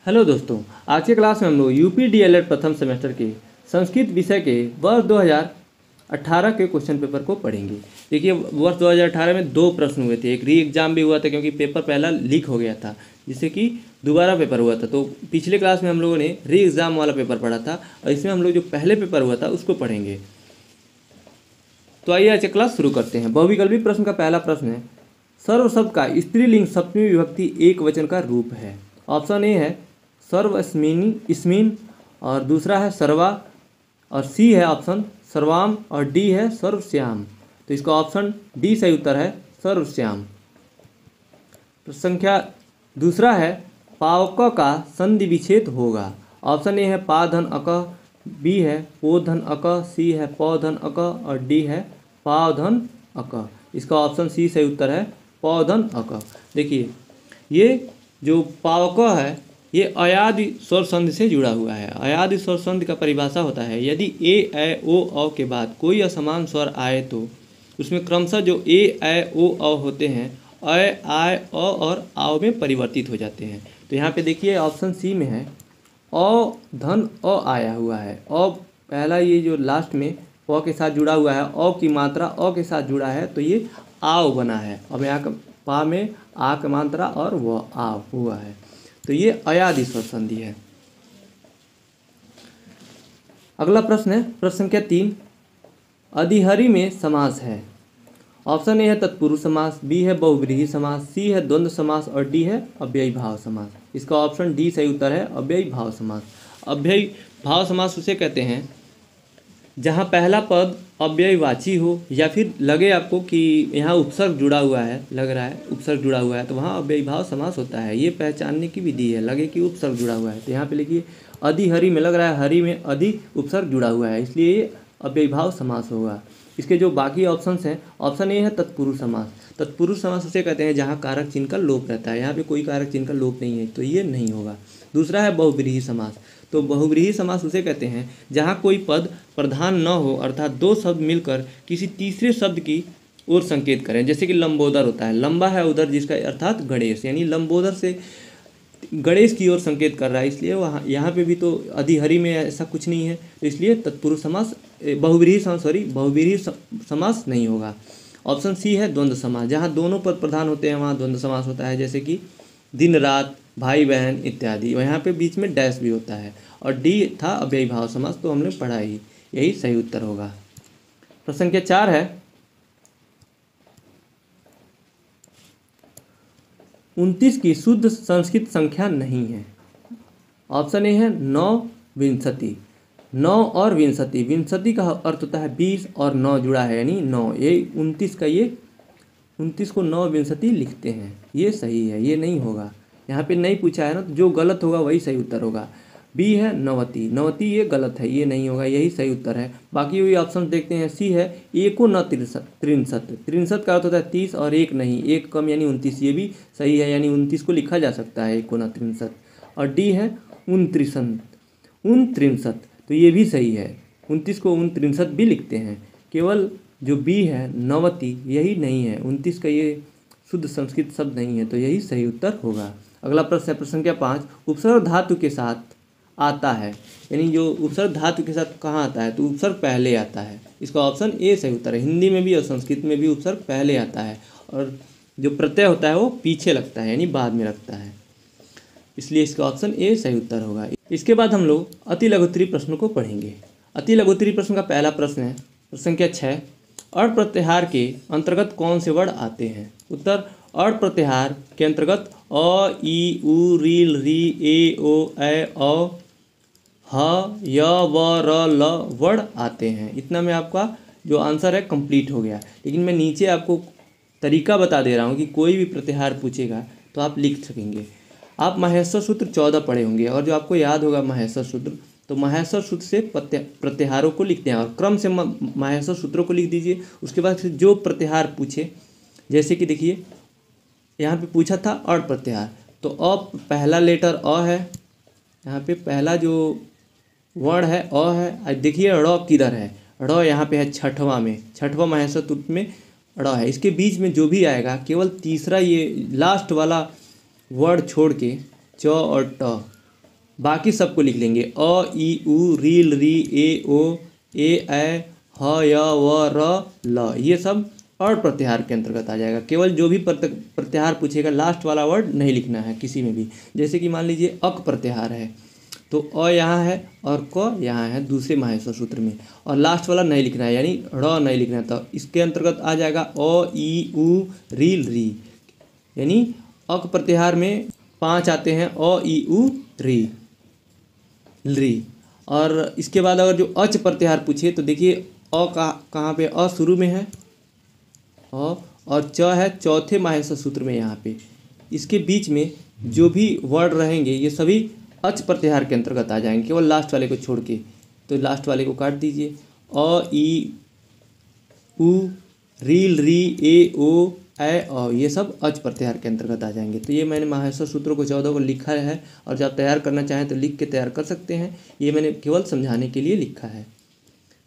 Hello दोस्तों, आज के क्लास में हम लोग यूपी डीएलएड प्रथम सेमेस्टर के संस्कृत विषय के वर्ष 2018 के क्वेश्चन पेपर को पढ़ेंगे। देखिए, वर्ष 2018 में दो प्रश्न हुए थे, एक री एग्जाम भी हुआ था क्योंकि पेपर पहला लीक हो गया था, जिससे कि दोबारा पेपर हुआ था। तो पिछले क्लास में हम लोगों ने री एग्ज़ाम वाला पेपर पढ़ा था और इसमें हम लोग जो पहले पेपर हुआ था उसको पढ़ेंगे। तो आइए आज क्लास शुरू करते हैं। बहुविकल्पी प्रश्न का पहला प्रश्न है, सर्व शब्द का स्त्रीलिंग सप्तमी विभक्ति एक वचन का रूप है। ऑप्शन ए है सर्वस्मिनी इस्मिन, और दूसरा है सर्वा, और सी है ऑप्शन सर्वाम, और डी है सर्वश्याम। तो इसका ऑप्शन डी सही उत्तर है, सर्वश्याम। संख्या दूसरा है पावक का संधि विच्छेद होगा। ऑप्शन ए है पा धन अक, बी है पो धन अक, सी है पौ धन अक, और डी है पाव धन अक। इसका ऑप्शन सी सही उत्तर है, पौ धन अक। देखिए, ये जो पावक है ये अयादि स्वर संधि से जुड़ा हुआ है। अयादि स्वर संधि का परिभाषा होता है, यदि ए ऐ ओ औ के बाद कोई असमान स्वर आए तो उसमें क्रमशः जो ए ऐ ओ औ होते हैं अ आय अ और आओ में परिवर्तित हो जाते हैं। तो यहाँ पे देखिए ऑप्शन सी में है औ धन अ आया हुआ है। अ पहला ये जो लास्ट में प के साथ जुड़ा हुआ है, अ की मात्रा अ के साथ जुड़ा है, तो ये आओ बना है। अब यहाँ पा में आ की मात्रा और वह आ हुआ है, तो ये अयादि स्वर संधि है। अगला प्रश्न है प्रश्न संख्या 3, अधिहरि में समास है। ऑप्शन ए है तत्पुरुष समास, बी है बहुव्रीहि समास, सी है द्वंद्व समास, और डी है अव्ययी भाव समास। इसका ऑप्शन डी सही उत्तर है, अव्ययी भाव समास। अव्ययी भाव समास उसे कहते हैं जहाँ पहला पद अव्ययवाची हो, या फिर लगे आपको कि यहाँ उपसर्ग जुड़ा हुआ है, लग रहा है उपसर्ग जुड़ा हुआ है, तो वहाँ अव्ययी भाव समास होता है। ये पहचानने की विधि है, लगे कि उपसर्ग जुड़ा हुआ है। तो यहाँ पे लिखिए अधिहरि में लग रहा है हरि में अधि उपसर्ग जुड़ा हुआ है, इसलिए ये अव्ययी भाव समास होगा। इसके जो बाकी ऑप्शंस हैं, ऑप्शन ए है तत्पुरुष समास। तत्पुरुष समास उसे कहते हैं जहाँ कारक चिन्ह का लोप रहता है। यहाँ पे कोई कारक चिन्ह का लोप नहीं है, तो ये नहीं होगा। दूसरा है बहुव्रीहि समास। तो बहुव्रीहि समास उसे कहते हैं जहाँ कोई पद प्रधान न हो, अर्थात दो शब्द मिलकर किसी तीसरे शब्द की ओर संकेत करें। जैसे कि लंबोदर होता है, लंबा है उधर जिसका अर्थात गणेश, यानी लंबोदर से गणेश की ओर संकेत कर रहा है, इसलिए वहाँ यहाँ पे भी तो अधिहरि में ऐसा कुछ नहीं है, तो इसलिए तत्पुरुष समास बहुव्रीहि समास नहीं होगा। ऑप्शन सी है द्वंद्व समास, जहाँ दोनों पद प्रधान होते हैं वहाँ द्वंद्व समास होता है, जैसे कि दिन रात, भाई बहन इत्यादि। यहाँ पे बीच में डैश भी होता है। और डी था अव्ययी भाव समास, तो हमने पढ़ा ही, यही सही उत्तर होगा। प्रश्न संख्या 4 है 29 की शुद्ध संस्कृत संख्या नहीं है। ऑप्शन ए है 9 विंशति। 9 और विंशति, विंशति का अर्थ होता है 20 और 9 जुड़ा है यानी 9, ये 29 का, ये 29 को 9 विंशति लिखते हैं, ये सही है, ये नहीं होगा। यहाँ पे नहीं पूछा है ना, तो जो गलत होगा वही सही उत्तर होगा। बी है नवति, नवति ये गलत है, ये नहीं होगा, यही सही उत्तर है। बाकी वही ऑप्शन देखते हैं। सी है एको न त्रिंशत, त्रिंशत का अर्थ होता है 30 और एक नहीं, एक कम यानी 29, ये भी सही है, यानी 29 को लिखा जा सकता है एको न त्रिंशत। और डी है उनत्रिंशत, तो ये भी सही है, 29 को उनत्रिंशत भी लिखते हैं। केवल जो बी है नवति यही नहीं है, 29 का ये शुद्ध संस्कृत शब्द नहीं है, तो यही सही उत्तर होगा। अगला प्रश्न है प्रश्न संख्या 5, उपसर्ग धातु के साथ आता है, यानी जो उपसर्ग धातु के साथ कहाँ आता है, तो उपसर्ग पहले आता है। इसका ऑप्शन ए सही उत्तर है। हिंदी में भी और संस्कृत में भी उपसर्ग पहले आता है, और जो प्रत्यय होता है वो पीछे लगता है, यानी बाद में लगता है, इसलिए इसका ऑप्शन ए सही उत्तर होगा। इसके बाद हम लोग अति लघुत्तरी प्रश्नों को पढ़ेंगे। अति लघुत्तरी प्रश्न का पहला प्रश्न है प्रश्न संख्या 6, अड़ प्रत्याहार के अंतर्गत कौन से वर्ण आते हैं। उत्तर, अड़ प्रत्याहार के अंतर्गत अ ई उ रील री ए ओ ऐ औ ह य व र ल वर्ण आते हैं। इतना में आपका जो आंसर है कंप्लीट हो गया। लेकिन मैं नीचे आपको तरीका बता दे रहा हूँ कि कोई भी प्रत्याहार पूछेगा तो आप लिख सकेंगे। आप माहेश्वर सूत्र 14 पढ़े होंगे, और जो आपको याद होगा माहेश्वर सूत्र, तो माहेश्वर सूत्र से प्रत्याहारों को लिखते हैं, और क्रम से माहेश्वर सूत्रों को लिख दीजिए। उसके बाद फिर जो प्रत्याहार पूछे, जैसे कि देखिए यहाँ पे पूछा था अड़ प्रत्याहार, तो अ पहला लेटर अ है, यहाँ पे पहला जो वर्ण है अ है। अब देखिए ड़ किधर है, ड़ यहाँ पे है छठवां में, छठवां माहेश्वर सूत्र में ड़ है। इसके बीच में जो भी आएगा केवल तीसरा ये लास्ट वाला वर्ड छोड़ के च और ट, बाकी सबको लिख लेंगे। अ ई उ री री ए ओ ए ह य व र ल, ये सब और प्रत्याहार के अंतर्गत आ जाएगा। केवल जो भी प्रत्याहार पूछेगा लास्ट वाला वर्ड नहीं लिखना है किसी में भी। जैसे कि मान लीजिए अक प्रत्याहार है तो अ यहाँ है और क यहाँ है दूसरे माहेश्वर सूत्र में, और लास्ट वाला नहीं लिखना है यानी ड़ नहीं लिखना है, तो इसके अंतर्गत आ जाएगा अ ई उ री री, यानी अक प्रत्याहार में 5 आते हैं अ ई उ री री। और इसके बाद अगर जो अच प्रत्याहार पूछे तो देखिए अ कहाँ पे, अ शुरू में है अ, और च है चौथे माहेश्वर सूत्र में यहाँ पे। इसके बीच में जो भी वर्ड रहेंगे ये सभी अच प्रत्याहार के अंतर्गत आ जाएंगे, केवल लास्ट वाले को छोड़ के। तो लास्ट वाले को काट दीजिए। अ ई उ रील री ए ओ ए औ, ये सब अच प्रत्याहार के अंतर्गत आ जाएंगे। तो ये मैंने माहेश्वर सूत्रों को 14 को लिखा है, और जब तैयार करना चाहें तो लिख के तैयार कर सकते हैं। ये मैंने केवल समझाने के लिए लिखा है।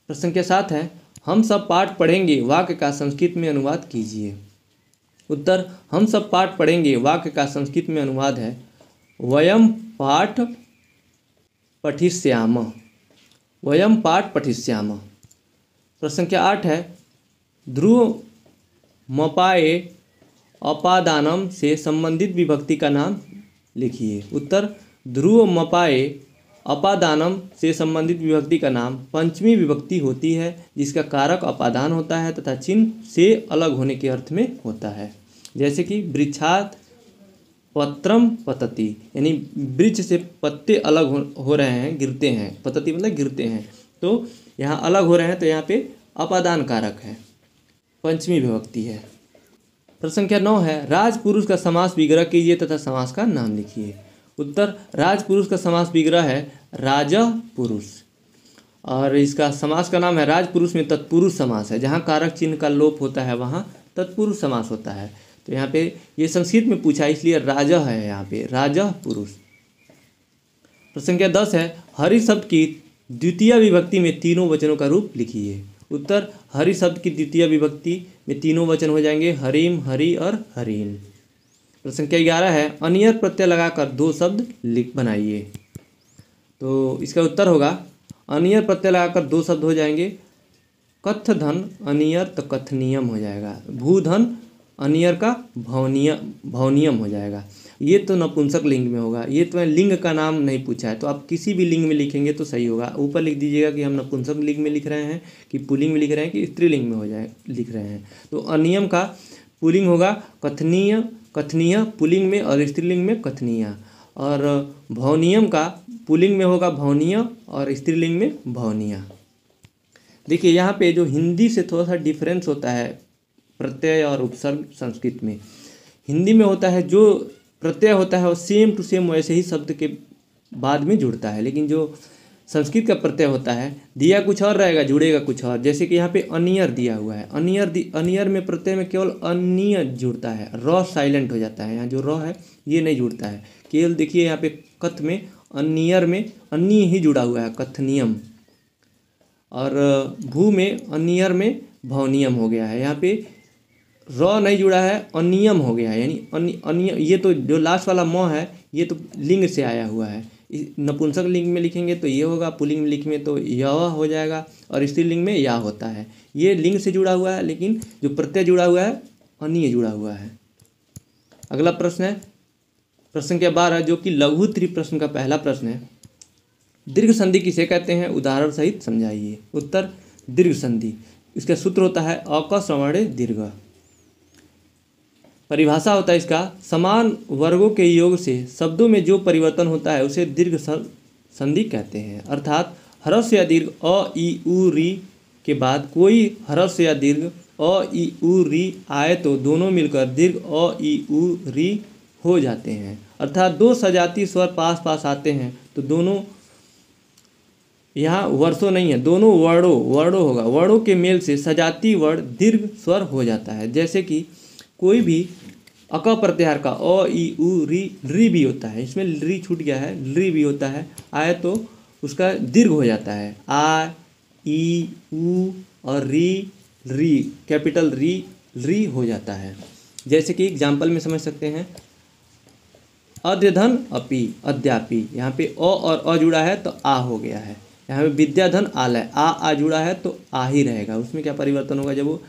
प्रश्न संख्या 7 है, हम सब पाठ पढ़ेंगे वाक्य का संस्कृत में अनुवाद कीजिए। उत्तर, हम सब पाठ पढ़ेंगे वाक्य का संस्कृत में अनुवाद है वयम पाठ पठिष्याम। वयम पाठ पठिष्याम। प्रश्न संख्या 8 है, ध्रुव मपाए अपादानम से संबंधित विभक्ति का नाम लिखिए। उत्तर, ध्रुव मपाए अपादानम से संबंधित विभक्ति का नाम पंचमी विभक्ति होती है, जिसका कारक अपादान होता है तथा चिन्ह से अलग होने के अर्थ में होता है। जैसे कि वृक्षात पत्रम पतति, यानी वृक्ष से पत्ते अलग हो रहे हैं, गिरते हैं, पतति मतलब गिरते हैं, तो यहाँ अलग हो रहे हैं, तो यहाँ पे अपादान कारक है, पंचमी विभक्ति है। प्रश्न संख्या 9 है, राजपुरुष का समास विग्रह कीजिए तथा समास का नाम लिखिए। उत्तर, राजपुरुष का समास विग्रह है राजः पुरुष, और इसका समास का नाम है राजपुरुष में तत्पुरुष समास है। जहाँ कारक चिन्ह का लोप होता है वहाँ तत्पुरुष समास होता है। तो यहाँ पे ये संस्कृत में पूछा इसलिए राजः है, यहाँ पे राजः पुरुष। प्रश्न संख्या 10 है, हरि शब्द की द्वितीय विभक्ति में तीनों वचनों का रूप लिखिए। उत्तर, हरि शब्द की द्वितीय विभक्ति में तीनों वचन हो जाएंगे हरिम, हरि और हरीन। प्रश्न संख्या 11 है, अनियर प्रत्यय लगाकर 2 शब्द बनाइए। तो इसका उत्तर होगा, अनियर प्रत्यय लगाकर 2 शब्द हो जाएंगे कथ धन अनियर, तो कथनियम हो जाएगा। भूधन अनियर का भवनियम हो जाएगा। ये तो नपुंसक लिंग में होगा, ये तो लिंग का नाम नहीं पूछा है, तो आप किसी भी लिंग में लिखेंगे तो सही होगा। ऊपर लिख दीजिएगा कि हम नपुंसक लिंग में लिख रहे हैं, कि पुल्लिंग में लिख रहे हैं, कि स्त्रीलिंग में हो जाए लिख रहे हैं। तो अनियम का पुल्लिंग होगा कथनीय, कथनीय पुल्लिंग में, और स्त्रीलिंग में कथनीय। और भवनियम का पुल्लिंग में होगा भवनीय और स्त्रीलिंग में भवनीय। देखिए यहाँ पे जो हिंदी से थोड़ा सा डिफरेंस होता है प्रत्यय और उपसर्ग संस्कृत में। हिंदी में होता है जो प्रत्यय होता है वो सेम टू सेम वैसे ही शब्द के बाद में जुड़ता है, लेकिन जो संस्कृत का प्रत्यय होता है दिया कुछ और रहेगा, जुड़ेगा कुछ और। जैसे कि यहाँ पे अनियर दिया हुआ है, अनियर में प्रत्यय में केवल अनिय जुड़ता है, र साइलेंट हो जाता है। यहाँ जो र है ये नहीं जुड़ता है, केवल देखिए यहाँ पे कथ में अनियर में अन्य ही जुड़ा हुआ है, कथनियम। और भू में अनियर में भवनियम हो गया है। यहाँ पे र नहीं जुड़ा है, अनियम हो गया है, यानी अनियम। ये तो जो लास्ट वाला म है ये तो लिंग से आया हुआ है। नपुंसक लिंग में लिखेंगे तो ये होगा, पुल्लिंग में लिखेंगे तो यह हो जाएगा, और स्त्रीलिंग में या होता है। ये लिंग से जुड़ा हुआ है, लेकिन जो प्रत्यय जुड़ा हुआ है अनिय जुड़ा हुआ है। अगला प्रश्न है प्रश्न संख्या 12, जो कि लघु त्रिप्रश्न का पहला प्रश्न है। दीर्घ संधि किसे कहते हैं, उदाहरण सहित समझाइए। उत्तर, दीर्घ संधि इसका सूत्र होता है अकस्मणे दीर्घ। परिभाषा होता है इसका, समान वर्गों के योग से शब्दों में जो परिवर्तन होता है उसे दीर्घ संधि कहते हैं। अर्थात ह्रस्व या दीर्घ अ ई उ री के बाद कोई ह्रस्व या दीर्घ अ ई उ री आए तो दोनों मिलकर दीर्घ अ ई उ री हो जाते हैं। अर्थात 2 सजातीय स्वर पास पास आते हैं तो दोनों, यहाँ वर्षों नहीं है, दोनों वर्णों होगा, वर्णों के मेल से सजातीय वर्ण दीर्घ स्वर हो जाता है। जैसे कि कोई भी अक प्रत्याहार का अ ई उ री भी होता है, इसमें री छूट गया है, री भी होता है, आए तो उसका दीर्घ हो जाता है। आ ई उ और री कैपिटल री हो जाता है। जैसे कि एग्जाम्पल में समझ सकते हैं, अध्यधन अपि अद्यापि, यहाँ पे अ और अ जुड़ा है तो आ हो गया है। यहाँ पे विद्याधन आलय, आ जुड़ा है तो आ ही रहेगा, उसमें क्या परिवर्तन होगा जब वो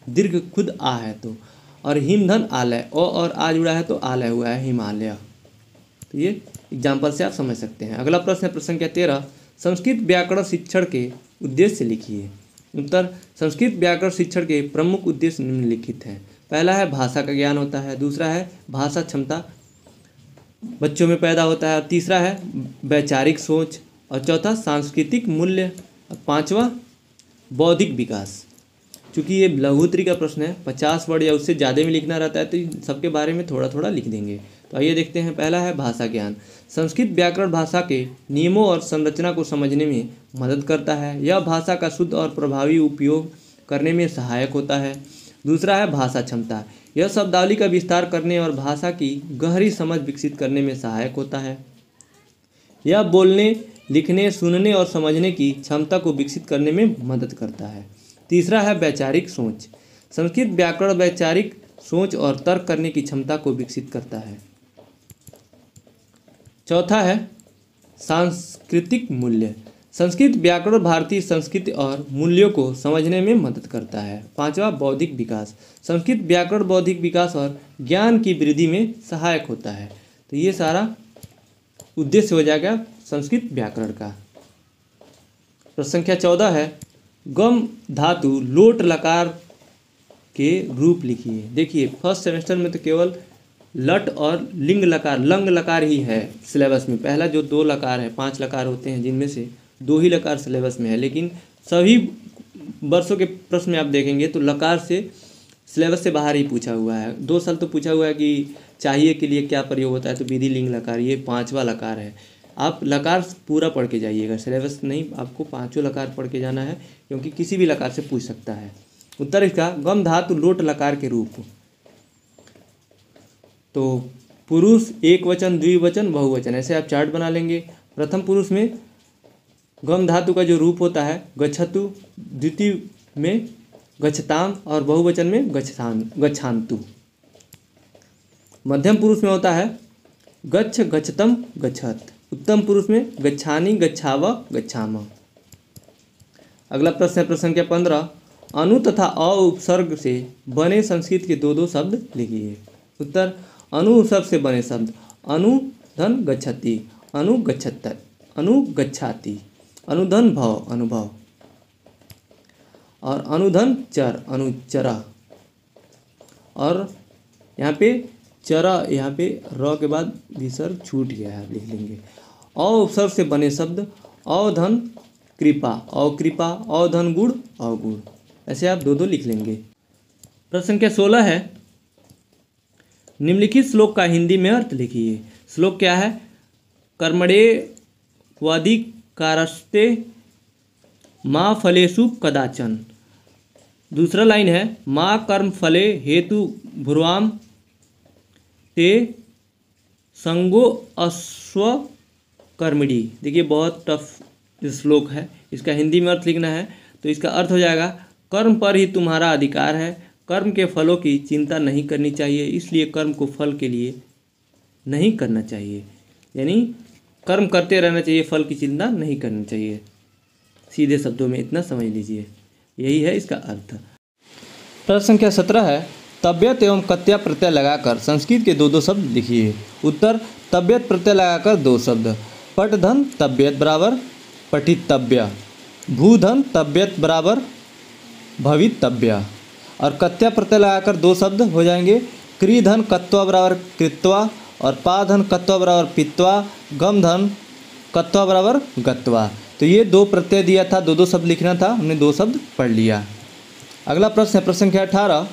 दीर्घ खुद आ है तो। और हिमधन आलय, अ और आ जुड़ा है तो आलय हुआ है हिमालय। तो ये एग्जाम्पल से आप समझ सकते हैं। अगला प्रश्न है प्रश्न संख्या 13, संस्कृत व्याकरण शिक्षण के उद्देश्य लिखिए। उत्तर, संस्कृत व्याकरण शिक्षण के प्रमुख उद्देश्य निम्नलिखित हैं। पहला है भाषा का ज्ञान होता है, दूसरा है भाषा क्षमता बच्चों में पैदा होता है, और तीसरा है वैचारिक सोच, और चौथा सांस्कृतिक मूल्य, और पांचवा बौद्धिक विकास। चूँकि ये लघुत्तरी का प्रश्न है, 50 वर्ड या उससे ज़्यादा में लिखना रहता है, तो इन सबके बारे में थोड़ा थोड़ा लिख देंगे। तो आइए देखते हैं। पहला है भाषा ज्ञान। संस्कृत व्याकरण भाषा के नियमों और संरचना को समझने में मदद करता है। यह भाषा का शुद्ध और प्रभावी उपयोग करने में सहायक होता है। दूसरा है भाषा क्षमता। यह शब्दावली का विस्तार करने और भाषा की गहरी समझ विकसित करने में सहायक होता है। यह बोलने, लिखने, सुनने और समझने की क्षमता को विकसित करने में मदद करता है। तीसरा है वैचारिक सोच। संस्कृत व्याकरण वैचारिक सोच और तर्क करने की क्षमता को विकसित करता है। चौथा है सांस्कृतिक मूल्य। संस्कृत व्याकरण भारतीय संस्कृति और मूल्यों को समझने में मदद करता है। पांचवा बौद्धिक विकास। संस्कृत व्याकरण बौद्धिक विकास और ज्ञान की वृद्धि में सहायक होता है। तो ये सारा उद्देश्य हो जाएगा संस्कृत व्याकरण का। प्रश्न संख्या 14 है, गम धातु लोट लकार के रूप लिखिए। देखिए फर्स्ट सेमेस्टर में तो केवल लट और लिंग लकार, लंग लकार ही है सिलेबस में। पहला जो 2 लकार है, 5 लकार होते हैं जिनमें से 2 ही लकार सिलेबस में है, लेकिन सभी वर्षों के प्रश्न में आप देखेंगे तो लकार से सिलेबस से बाहर ही पूछा हुआ है। 2 साल तो पूछा हुआ है कि चाहिए के लिए क्या प्रयोग होता है, तो विधि लिंग लकार, ये 5वां लकार है। आप लकार पूरा पढ़ के जाइएगा, सिलेबस नहीं, आपको 5 लकार पढ़ के जाना है, क्योंकि किसी भी लकार से पूछ सकता है। उत्तर इसका गम धातु लोट लकार के रूप। तो पुरुष, एक वचन, द्विवचन, बहुवचन, ऐसे आप चार्ट बना लेंगे। प्रथम पुरुष में गम धातु का जो रूप होता है गच्छतु, द्वितीय में गच्छताम और बहुवचन में गच्छान्तु। मध्यम पुरुष में होता है गच्छ, गच्छतम, गच्छत। उत्तम पुरुष में गच्छानि, गच्छाव, गच्छाम। अगला प्रश्न है प्रश्न संख्या 15, अनु तथा अ उपसर्ग से बने संस्कृत के 2 शब्द लिखिए। उत्तर, अनु उपसर्ग से बने शब्द अनुधन गच्छति, अनुगच्छत, अनुगच्छाति, अनुधन भव, अनुभव, और अनुधन चर, अनुचरा। और यहाँ पे चरा, यहाँ पे र के बाद विसर्ग छूट गया है, लिख लेंगे। अ उपसर्ग से बने शब्द अवधन कृपा, अकृपा, अवधन गुण, अवगुण, ऐसे आप 2 लिख लेंगे। प्रश्न संख्या 16 है, निम्नलिखित श्लोक का हिंदी में अर्थ लिखिए। श्लोक क्या है? कर्मणे वाधिकारस्ते माँ फलेषु कदाचन। दूसरा लाइन है, माँ कर्म फले हेतु भुर्वाम ते संगो अश्व कर्मणि। देखिए बहुत टफ श्लोक है, इसका हिंदी में अर्थ लिखना है तो इसका अर्थ हो जाएगा, कर्म पर ही तुम्हारा अधिकार है, कर्म के फलों की चिंता नहीं करनी चाहिए, इसलिए कर्म को फल के लिए नहीं करना चाहिए। यानी कर्म करते रहना चाहिए, फल की चिंता नहीं करनी चाहिए। सीधे शब्दों में इतना समझ लीजिए, यही है इसका अर्थ। प्रश्न संख्या 17 है, तबियत एवं कत्या प्रत्यय लगाकर संस्कृत के 2 शब्द लिखिए। उत्तर, तबियत प्रत्यय लगाकर 2 शब्द, पठधन तबियत बराबर पठितव्य, भूधन तबियत बराबर भवितव्य। और कत्या प्रत्यय लगाकर 2 शब्द हो जाएंगे, क्रीधन कत्वा बराबर कृत्वा, और पाधन कत्वा बराबर पित्वा, गमधन कत्वा बराबर गत्वा। तो ये 2 प्रत्यय दिया था, 2 शब्द लिखना था, हमने 2 शब्द पढ़ लिया। अगला प्रश्न है प्रश्न संख्या 18,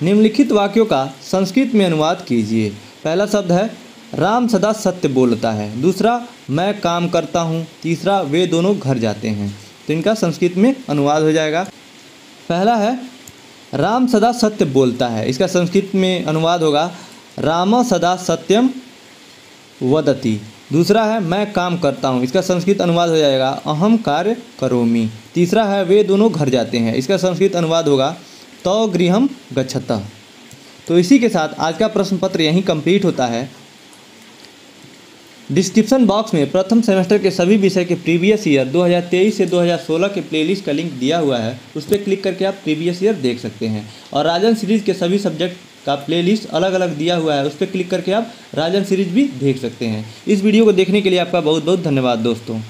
निम्नलिखित वाक्यों का संस्कृत में अनुवाद कीजिए। पहला शब्द है, राम सदा सत्य बोलता है। दूसरा, मैं काम करता हूँ। तीसरा, वे दोनों घर जाते हैं। तो इनका संस्कृत में अनुवाद हो जाएगा। पहला है, राम सदा सत्य बोलता है, इसका संस्कृत में अनुवाद होगा, राम सदा सत्यम वदति। दूसरा है, मैं काम करता हूँ, इसका संस्कृत अनुवाद हो जाएगा, अहम कार्य करोमि। तीसरा है, वे दोनों घर जाते हैं, इसका संस्कृत अनुवाद होगा, तौ गृहम गच्छतः। तो इसी के साथ आज का प्रश्न पत्र यहीं कंप्लीट होता है। डिस्क्रिप्शन बॉक्स में प्रथम सेमेस्टर के सभी विषय के प्रीवियस ईयर 2023 से 2016 के प्लेलिस्ट का लिंक दिया हुआ है, उस पर क्लिक करके आप प्रीवियस ईयर देख सकते हैं। और राजन सीरीज़ के सभी सब्जेक्ट का प्लेलिस्ट अलग अलग दिया हुआ है, उस पर क्लिक करके आप राजन सीरीज़ भी देख सकते हैं। इस वीडियो को देखने के लिए आपका बहुत बहुत धन्यवाद दोस्तों।